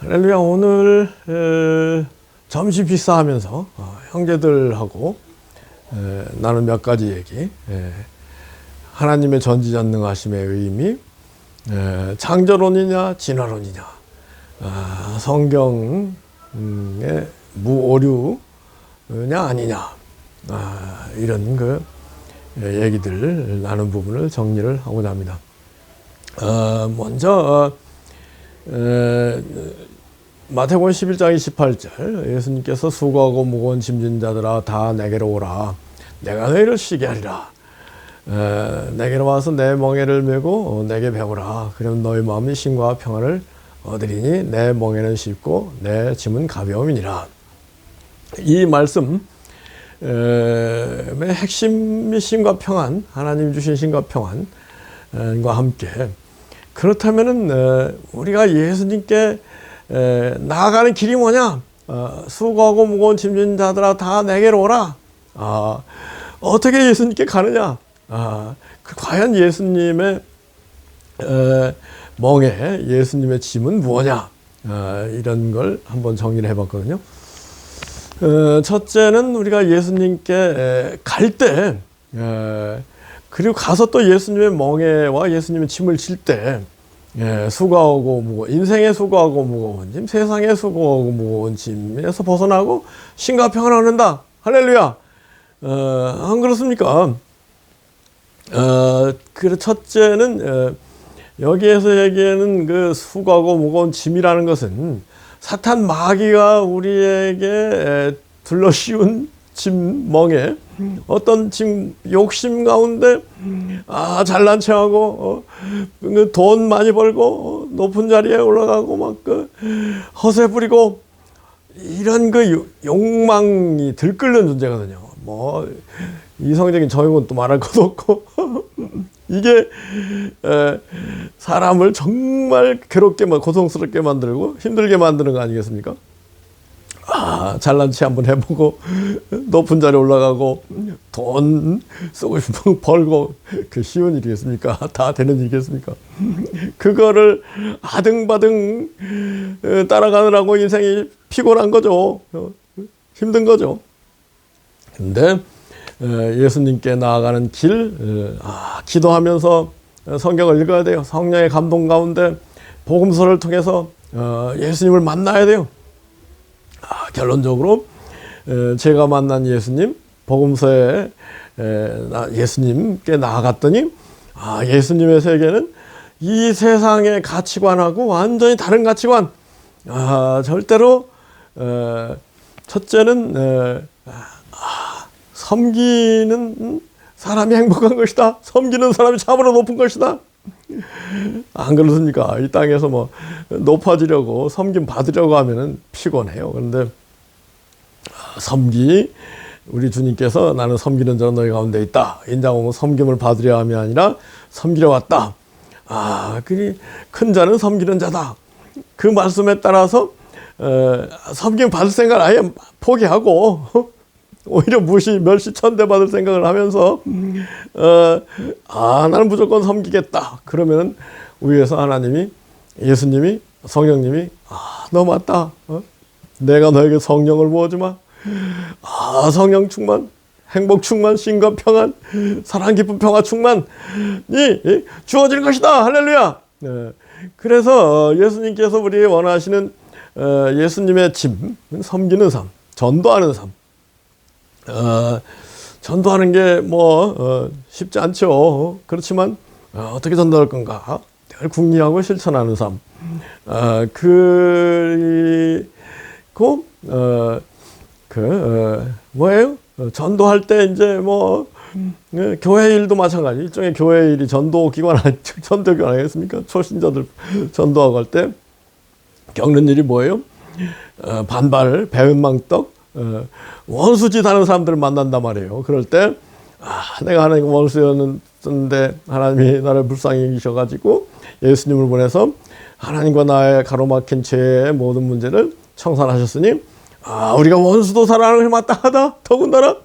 할렐루야. 오늘 점심 식사하면서 형제들하고 나눈 몇 가지 얘기, 하나님의 전지전능하심의 의미, 창조론이냐 진화론이냐, 성경의 무오류냐 아니냐, 이런 그 얘기들 나눈 부분을 정리를 하고자 합니다. 먼저 마태복음 11장 28절, 예수님께서 수고하고 무거운 짐진 자들아 다 내게로 오라, 내가 너희를 쉬게 하리라. 내게로 와서 내 멍에를 메고 내게 배우라. 그러면 너희 마음이 쉼과 평안을 얻으리니 내 멍에는 쉽고 내 짐은 가벼움이니라. 이 말씀의 핵심이 쉼과 평안, 하나님 주신 쉼과 평안과 함께, 그렇다면은 우리가 예수님께 나아가는 길이 뭐냐? 수고하고 무거운 짐진 자들아 다 내게로 오라. 어떻게 예수님께 가느냐? 과연 예수님의 멍에 예수님의 짐은 무엇냐? 이런 걸 한번 정리를 해봤거든요. 첫째는 우리가 예수님께 갈 때, 그리고 가서 또 예수님의 멍에와 예수님의 짐을 질 때, 수고하고 무거운, 인생의 수고하고 무거운 짐, 세상의 수고하고 무거운 짐에서 벗어나고 쉼과 평안을 얻는다. 할렐루야. 안 그렇습니까? 그 첫째는 여기에서 얘기하는 그 수고하고 무거운 짐이라는 것은 사탄 마귀가 우리에게 둘러씌운 짐 멍에, 어떤 짐 욕심 가운데 잘난 체하고 돈 많이 벌고 높은 자리에 올라가고 막 그 허세 부리고 이런 그 욕망이 들끓는 존재거든요. 뭐 이성적인 적용은 또 말할 것도 없고 이게 사람을 정말 괴롭게 고통스럽게 만들고 힘들게 만드는 거 아니겠습니까? 잘난 체 한번 해보고 높은 자리에 올라가고 돈 쓰고 싶으면 벌고, 그 쉬운 일이겠습니까? 다 되는 일이겠습니까? 그거를 아등바등 따라가느라고 인생이 피곤한 거죠. 힘든 거죠. 근데 예수님께 나아가는 길, 기도하면서 성경을 읽어야 돼요. 성령의 감동 가운데 복음서를 통해서 예수님을 만나야 돼요. 결론적으로 제가 만난 예수님, 복음서에 예수님께 나아갔더니 예수님의 세계는 이 세상의 가치관하고 완전히 다른 가치관. 절대로 첫째는 섬기는 사람이 행복한 것이다. 섬기는 사람이 참으로 높은 것이다. 안 그렇습니까? 이 땅에서 뭐 높아지려고 섬김 받으려고 하면은 피곤해요. 그런데 우리 주님께서 나는 섬기는 자는 너희 가운데 있다. 인자가 오면 섬김을 받으려 함이 아니라 섬기려 왔다. 큰 자는 섬기는 자다. 그 말씀에 따라서 섬김 받을 생각을 아예 포기하고 오히려 멸시 천대 받을 생각을 하면서 나는 무조건 섬기겠다. 그러면은 위에서 하나님이, 예수님이, 성령님이 너 맞다. 내가 너에게 성령을 부어주마. 성령 충만, 행복 충만, 쉼과 평안, 사랑 기쁨 평화 충만이 주어질 것이다. 할렐루야. 그래서 예수님께서 우리 원하시는 예수님의 짐, 섬기는 삶, 전도하는 삶. 전도하는 게 쉽지 않죠. 그렇지만 어떻게 전도할 건가? 늘 궁리하고 실천하는 삶. 그리고 뭐예요? 전도할 때 이제 교회 일도 마찬가지. 일종의 교회 일이 전도기관 아니겠습니까? 초신자들 전도하고 할 때 겪는 일이 뭐예요? 반발, 배은망덕, 원수짓 하는 사람들을 만난단 말이에요. 그럴 때 내가 하나님 원수였는데 하나님이 나를 불쌍히 여기셔가지고 예수님을 보내서 하나님과 나의 가로막힌 죄의 모든 문제를 청산하셨으니 우리가 원수도 사랑하는 게 마땅하다. 더군다나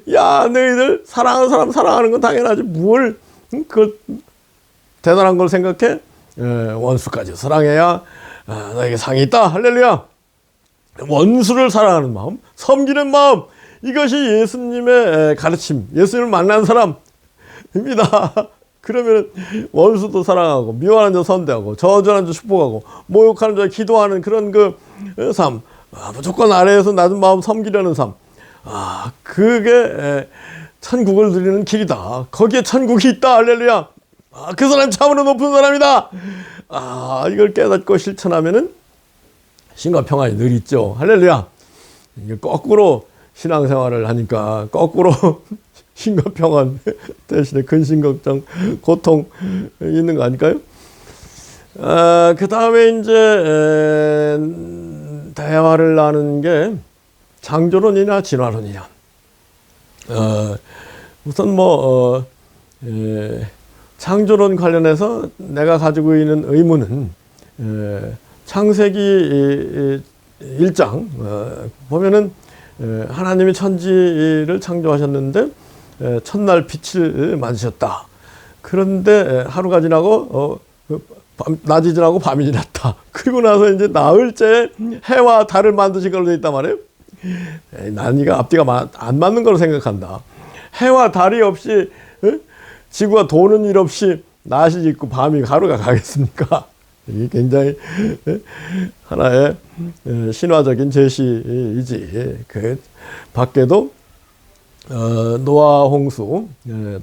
너희들 사랑하는 사람 사랑하는 건 당연하지, 뭘 그걸 대단한 걸 생각해? 원수까지 사랑해야 나에게 상이 있다. 할렐루야. 원수를 사랑하는 마음, 섬기는 마음, 이것이 예수님의 가르침, 예수님을 만난 사람입니다. 그러면 원수도 사랑하고, 미워하는 자 선대하고, 저주하는 자 축복하고, 모욕하는 자 기도하는 그런 그 삶, 무조건 아래에서 낮은 마음 섬기려는 삶, 그게 천국을 누리는 길이다. 거기에 천국이 있다. 할렐루야. 그 사람 참으로 높은 사람이다. 이걸 깨닫고 실천하면은 신과 평안이 늘 있죠. 할렐루야. 이게 거꾸로 신앙생활을 하니까 거꾸로 신과 평안 대신에 근심 걱정 고통 있는 거 아닐까요? 그 다음에 이제 대화를 나누는 게 창조론이냐 진화론이냐. 우선 창조론 관련해서 내가 가지고 있는 의문은 창세기 1장 보면은 하나님이 천지를 창조하셨는데 첫날 빛을 만드셨다. 그런데 하루가 지나고 낮이 지나고 밤이 지났다. 그리고 나서 이제 나흘째 해와 달을 만드신 걸로 되어 있단 말이에요. 난 이거 앞뒤가 안 맞는 걸로 생각한다. 해와 달이 없이 지구가 도는 일 없이 낮이 있고 밤이 하루가 가겠습니까? 이게 굉장히 하나의 신화적인 제시이지. 그 밖에도 노아 홍수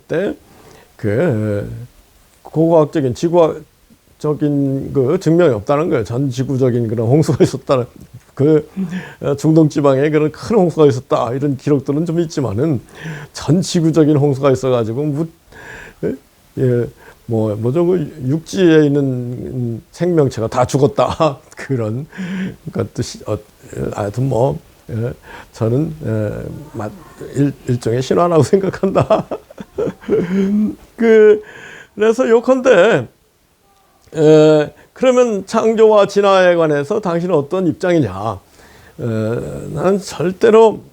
때 그 고고학적인 지구학적인 그 증명이 없다는 거예요. 전 지구적인 그런 홍수가 있었다는, 그 중동 지방에 그런 큰 홍수가 있었다 이런 기록들은 좀 있지만은 전 지구적인 홍수가 있어가지고 뭐죠? 그 육지에 있는 생명체가 다 죽었다. 그런 뜻이, 하여튼 저는, 일종의 신화라고 생각한다. 그래서 요컨대, 그러면 창조와 진화에 관해서 당신은 어떤 입장이냐? 나는 절대로,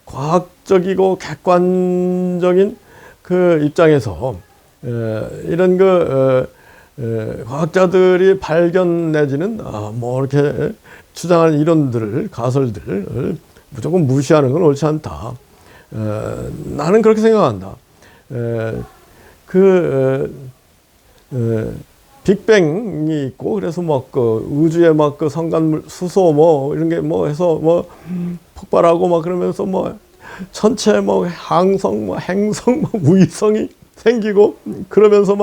과학적이고 객관적인 그 입장에서, 이런 과학자들이 발견 내지는 이렇게 주장하는 이론들을, 가설들을 무조건 무시하는 건 옳지 않다. 나는 그렇게 생각한다. 빅뱅이 있고, 그래서 우주에 성간물, 수소 이런 게 해서 폭발하고 그러면서 천체 항성, 행성, 위성이 생기고, 그러면서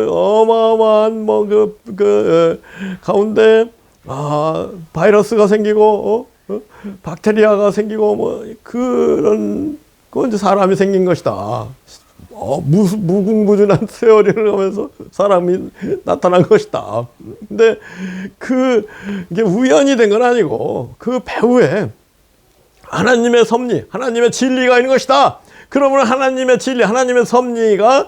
어마어마한 가운데 바이러스가 생기고 박테리아가 생기고 그런 거 이제 사람이 생긴 것이다. 무궁무진한 세월을 하면서 사람이 나타난 것이다. 근데 이게 우연이 된 건 아니고 그 배후에 하나님의 섭리, 하나님의 진리가 있는 것이다. 그러면 하나님의 진리, 하나님의 섭리가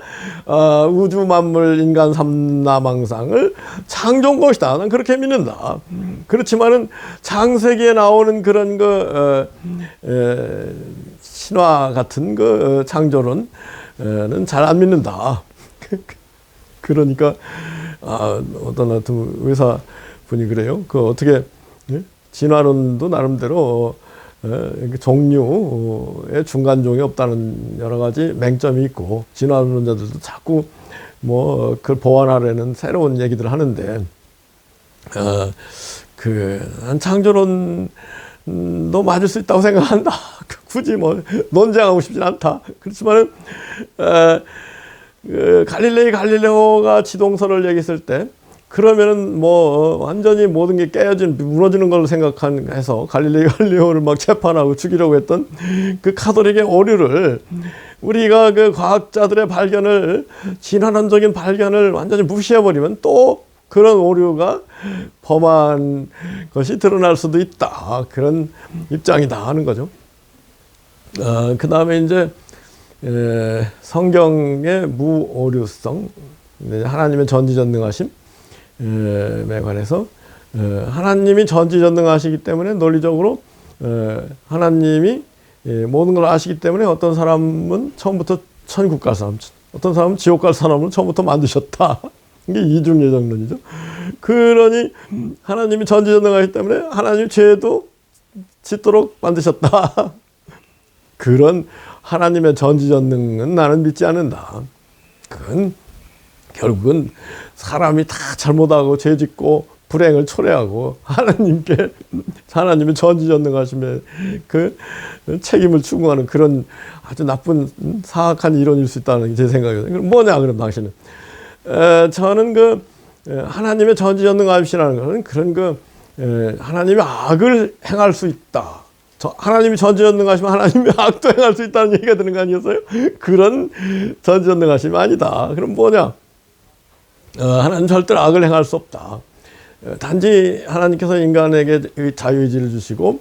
우주 만물 인간 삼라망상을 창조한 것이다. 난 그렇게 믿는다. 그렇지만은 창세기에 나오는 그런 신화 같은 창조론은 잘 안 믿는다. 그러니까 어떤 의사 분이 그래요. 어떻게 진화론도 나름대로 종류의 중간종이 없다는 여러 가지 맹점이 있고, 진화론자들도 자꾸 그걸 보완하려는 새로운 얘기들을 하는데, 난 창조론도 맞을 수 있다고 생각한다. 굳이 논쟁하고 싶진 않다. 그렇지만은, 갈릴레오가 지동설을 얘기했을 때, 그러면은 완전히 모든 게 무너지는 걸로 생각해서 갈릴레오를 재판하고 죽이려고 했던 그 카톨릭의 오류를, 우리가 그 과학자들의 발견을, 진화론적인 발견을 완전히 무시해버리면 또 그런 오류가 범한 것이 드러날 수도 있다. 그런 입장이다 하는 거죠. 그 다음에 이제 성경의 무오류성, 하나님의 전지전능하심 에 관해서, 하나님이 전지전능하시기 때문에 논리적으로 하나님이 모든 걸 아시기 때문에 어떤 사람은 처음부터 천국 갈 사람, 어떤 사람은 지옥 갈 사람을 처음부터 만드셨다. 이게 이중예정론이죠. 그러니 하나님이 전지전능하기 때문에 하나님 죄도 짓도록 만드셨다. 그런 하나님의 전지전능은 나는 믿지 않는다. 그건 결국은 사람이 다 잘못하고 죄짓고 불행을 초래하고 하나님의 전지전능하심에 그 책임을 추구하는 그런 아주 나쁜 사악한 이론일 수 있다는 게 제 생각이거든요. 그럼 뭐냐 그럼 당신은? 저는 하나님의 전지전능하심이라는 것은 그런 하나님이 악을 행할 수 있다. 하나님이 전지전능하시면 하나님이 악도 행할 수 있다는 얘기가 되는 거 아니었어요? 그런 전지전능하심이 아니다. 그럼 뭐냐? 하나님 절대로 악을 행할 수 없다. 단지 하나님께서 인간에게 자유의지를 주시고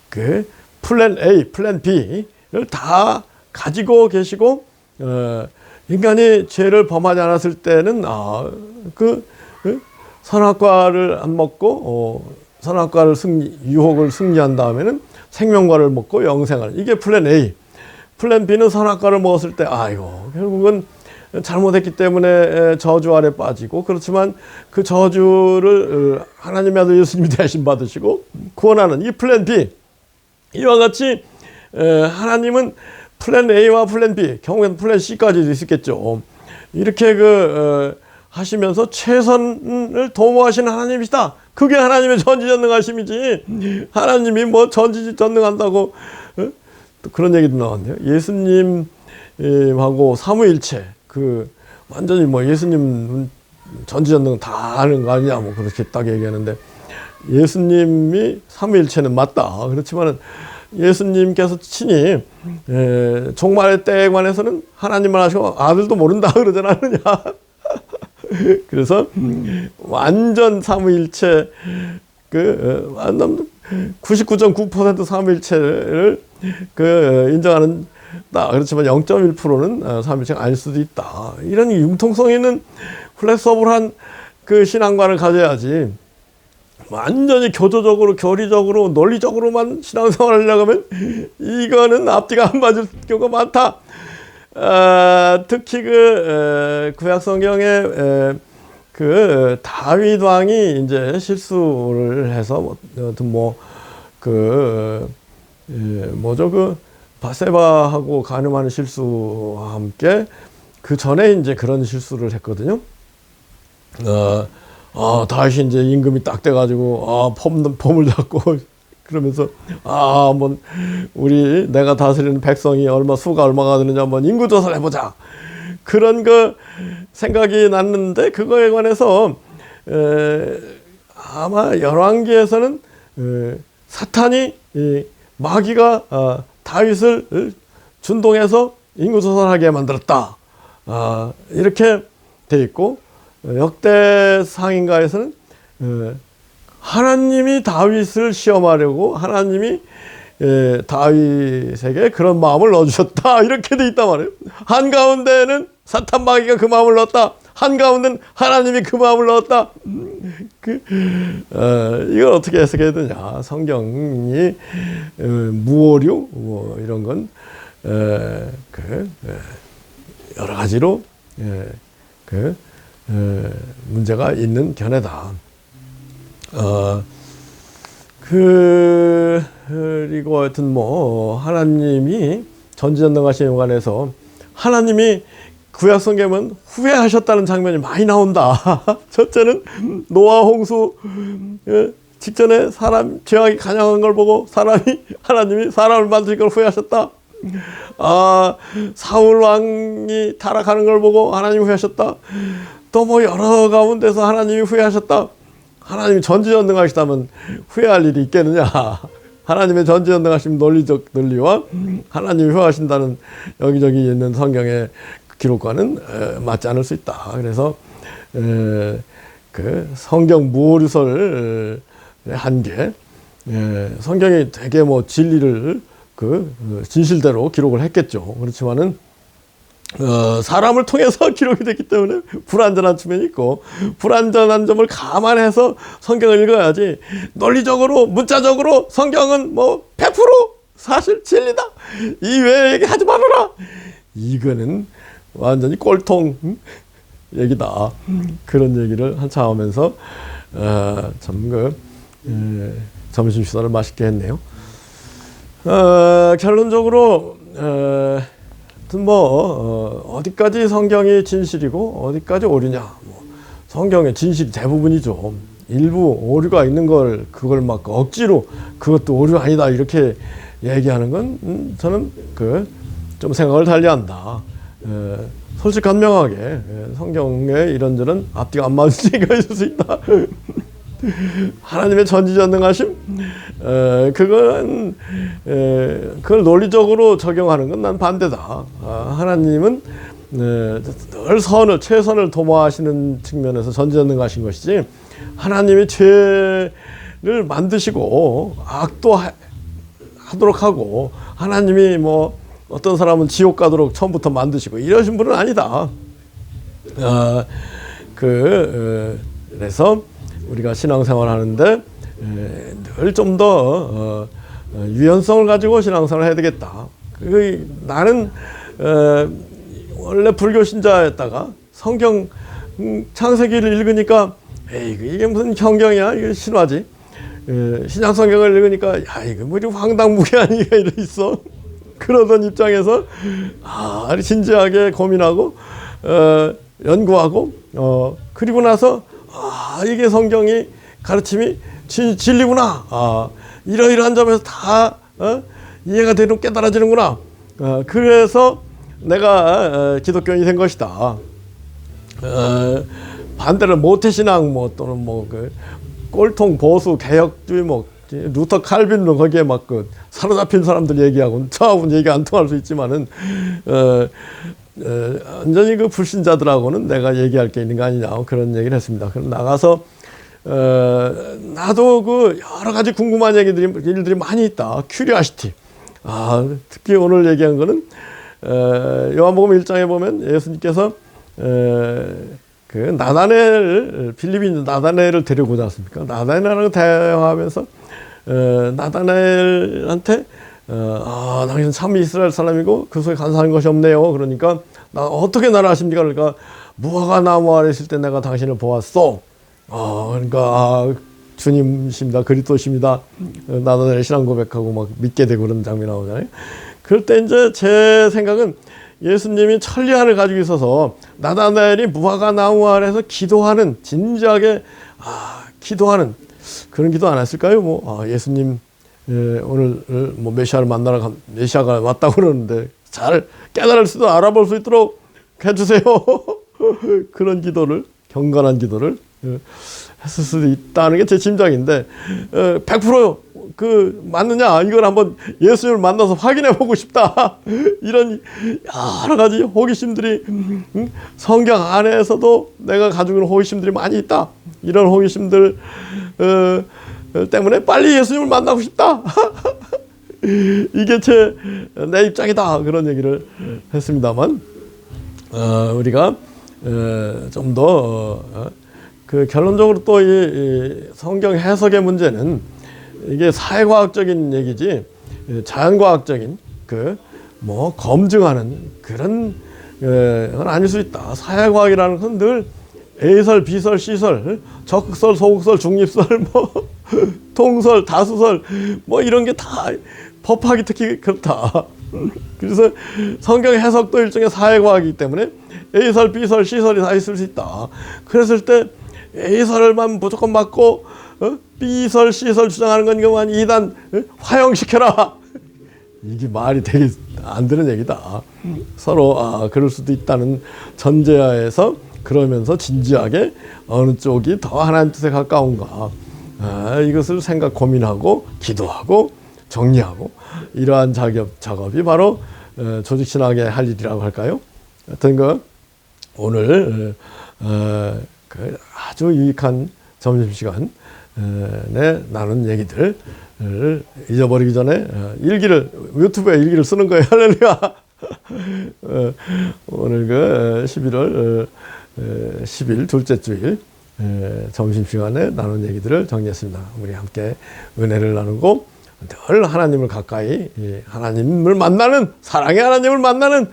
그 플랜 A, 플랜 B를 다 가지고 계시고 인간이 죄를 범하지 않았을 때는 선악과를 안 먹고 선악과를 유혹을 승리한 다음에는 생명과를 먹고 영생을. 이게 플랜 A. 플랜 B는 선악과를 먹었을 때 아이고 결국은 잘못했기 때문에 저주 아래 빠지고, 그렇지만 그 저주를 하나님의 아들 예수님이 대신 받으시고 구원하는 이 플랜 B. 이와 같이 하나님은 플랜 A와 플랜 B, 경우에는 플랜 C까지도 있었겠죠. 이렇게 하시면서 최선을 도모하시는 하나님이시다. 그게 하나님의 전지전능하심이지. 하나님이 뭐 전지전능한다고 또 그런 얘기도 나왔네요. 예수님하고 삼위일체, 완전히 뭐 예수님 전지전능 다 하는 거 아니냐, 뭐 그렇게 딱 얘기하는데, 예수님이 삼위일체는 맞다. 그렇지만은 예수님께서 친히 종말의 때에 관해서는 하나님만 하시고 아들도 모른다 그러지 않느냐. 그래서 완전 삼위일체, 완전 99.9% 삼위일체를 인정하는 다. 그렇지만 0.1%는 삼위일체가 아닐 수도 있다. 이런 융통성 있는 플렉서블한 신앙관을 가져야지, 완전히 교조적으로, 교리적으로, 논리적으로만 신앙생활을 하려고 하면 이거는 앞뒤가 안 맞을 경우가 많다. 특히 구약 성경에 다윗 왕이 이제 실수를 해서 바세바하고 간음하는 실수와 함께 그 전에 이제 그런 실수를 했거든요. 다시 이제 임금이 딱 돼가지고 폼을 잡고 그러면서 내가 다스리는 백성이 수가 얼마가 되느냐 한번 인구 조사를 해보자, 그런 생각이 났는데, 그거에 관해서 아마 열왕기에서는 사탄이 마귀가 다윗을 준동해서 인구 조사를 하게 만들었다, 이렇게 돼 있고, 역대상인가에서는 하나님이 다윗을 시험하려고 하나님이 다윗에게 그런 마음을 넣어주셨다, 이렇게 돼 있단 말이에요. 한가운데는 사탄 마귀가 그 마음을 넣었다, 한가운데는 하나님이 그 마음을 넣었다. 이걸 어떻게 해석해야 되냐. 성경이 무오류 이런 건 여러 가지로 문제가 있는 견해다. 그리고 하여튼 하나님이 전지전능하신 관해서 하나님이 구약 성경은 후회하셨다는 장면이 많이 나온다. 첫째는 노아 홍수 직전에 죄악이 간영한 걸 보고 하나님이 사람을 만드신 걸 후회하셨다. 사울 왕이 타락하는 걸 보고 하나님이 후회하셨다. 또 여러 가운데서 하나님이 후회하셨다. 하나님이 전지전능하시다면 후회할 일이 있겠느냐. 하나님의 전지전능하심 논리적 논리와 하나님이 후회하신다는 여기저기 있는 성경의 기록과는 맞지 않을 수 있다. 그래서 성경 무오류설의 한계, 성경이 되게 진리를 진실대로 기록을 했겠죠. 그렇지만은 사람을 통해서 기록이 됐기 때문에 불완전한 측면이 있고, 불완전한 점을 감안해서 성경을 읽어야지, 논리적으로 문자적으로 성경은 100% 사실 진리다, 이 외에 얘기하지 말아라, 이거는 완전히 꼴통, 얘기다. 그런 얘기를 한참 하면서 점심 식사를 맛있게 했네요. 결론적으로 어디까지 성경이 진실이고 어디까지 오류냐. 성경의 진실이 대부분이죠. 일부 오류가 있는 걸 그걸 막 억지로 그것도 오류 아니다 이렇게 얘기하는 건 저는 좀 생각을 달리한다. 솔직한명하게 성경에 이런저런 앞뒤가 안 맞는 얘기가 있을 수 있다. 하나님의 전지전능하심, 그걸 논리적으로 적용하는 건 난 반대다. 하나님은 늘 최선을 도모하시는 측면에서 전지전능하신 것이지, 하나님이 죄를 만드시고 악도 하도록 하고, 하나님이 어떤 사람은 지옥 가도록 처음부터 만드시고 이러신 분은 아니다. 그래서 우리가 신앙생활 하는데 늘 좀 더 유연성을 가지고 신앙생활을 해야 되겠다. 나는 원래 불교 신자였다가 성경 창세기를 읽으니까 이게 무슨 성경이야? 이게 신화지. 신약 성경을 읽으니까 이거 뭐 이렇게 황당무계하니까 이래 있어. 그러던 입장에서 진지하게 고민하고 연구하고 그리고 나서 이게 성경이 가르침이 진리구나. 이러이러한 점에서 다 이해가 되는 깨달아지는구나. 그래서 내가 기독교인이 된 것이다. 반대로 모태신앙 또는 꼴통 보수 개혁주의 루터 칼빈 거기에 사로잡힌 사람들 얘기하고 저하고는 얘기 안 통할 수 있지만은 완전히 불신자들하고는 내가 얘기할 게 있는 거 아니냐 그런 얘기를 했습니다. 그럼 나가서 나도 여러 가지 궁금한 일들이 많이 있다. 큐리아시티. 특히 오늘 얘기한 거는 요한복음 1장에 보면 예수님께서 빌립인 나다나엘을 데려오지 않습니까? 나다나엘하고 대화하면서 나다나엘한테 당신 참 이스라엘 사람이고 그 속에 간사한 것이 없네요. 그러니까 어떻게 나를 아십니까? 그러니까 무화과 나무 아래 있을 때 내가 당신을 보았어. 그러니까 주님이십니다. 그리스도십니다. 나다나엘 신앙 고백하고 믿게 되고 그런 장면이 나오잖아요. 그럴 때 이제 제 생각은 예수님이 천리안을 가지고 있어서 나다나엘이 무화과 나무 아래에서 기도하는, 진지하게 기도하는 그런 기도 안 했을까요? 예수님 오늘 메시아를 만나러 메시아가 왔다고 그러는데 잘 깨달을 수도 알아볼 수 있도록 해주세요. 그런 기도를, 경건한 기도를 했을 수도 있다는 게 제 짐작인데 100% 맞느냐, 이걸 한번 예수님을 만나서 확인해 보고 싶다. 이런 여러 가지 호기심들이 성경 안에서도 내가 가지고 있는 호기심들이 많이 있다. 이런 호기심들 때문에 빨리 예수님을 만나고 싶다. 이게 내 입장이다. 그런 얘기를 했습니다만 우리가 좀 더 결론적으로 또 이 성경 해석의 문제는 이게 사회과학적인 얘기지 자연과학적인 검증하는 그런 건 아닐 수 있다. 사회과학이라는 건 늘 A설, B설, C설, 적극설, 소극설, 중립설, 통설, 다수설 이런 게 다 법학이 특히 그렇다. 그래서 성경 해석도 일종의 사회과학이기 때문에 A설, B설, C설이 다 있을 수 있다. 그랬을 때 A설만 무조건 맞고 B설, C설 주장하는 건 이거만 이단 화형시켜라. 이게 말이 되게 안 되는 얘기다. 서로 그럴 수도 있다는 전제하에서 그러면서 진지하게 어느 쪽이 더 하나님 뜻에 가까운가 이것을 고민하고 기도하고 정리하고 이러한 작업이 바로 조직신학의 할 일이라고 할까요? 하여튼 오늘 아주 유익한 점심시간에 나눈 얘기들을 잊어버리기 전에 유튜브에 일기를 쓰는 거예요. 할렐루야. 오늘 11월 10일 둘째 주일 점심시간에 나눈 얘기들을 정리했습니다. 우리 함께 은혜를 나누고 늘 하나님을 가까이 하나님을 만나는, 사랑의 하나님을 만나는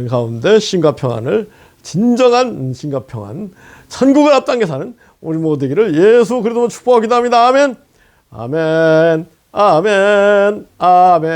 가운데 쉼과 평안을 진정한 신과 평안, 천국을 앞당겨 사는 우리 모두 되기를 예수 그리스도로 축복하기도 합니다. 아멘. 아멘. 아멘. 아멘.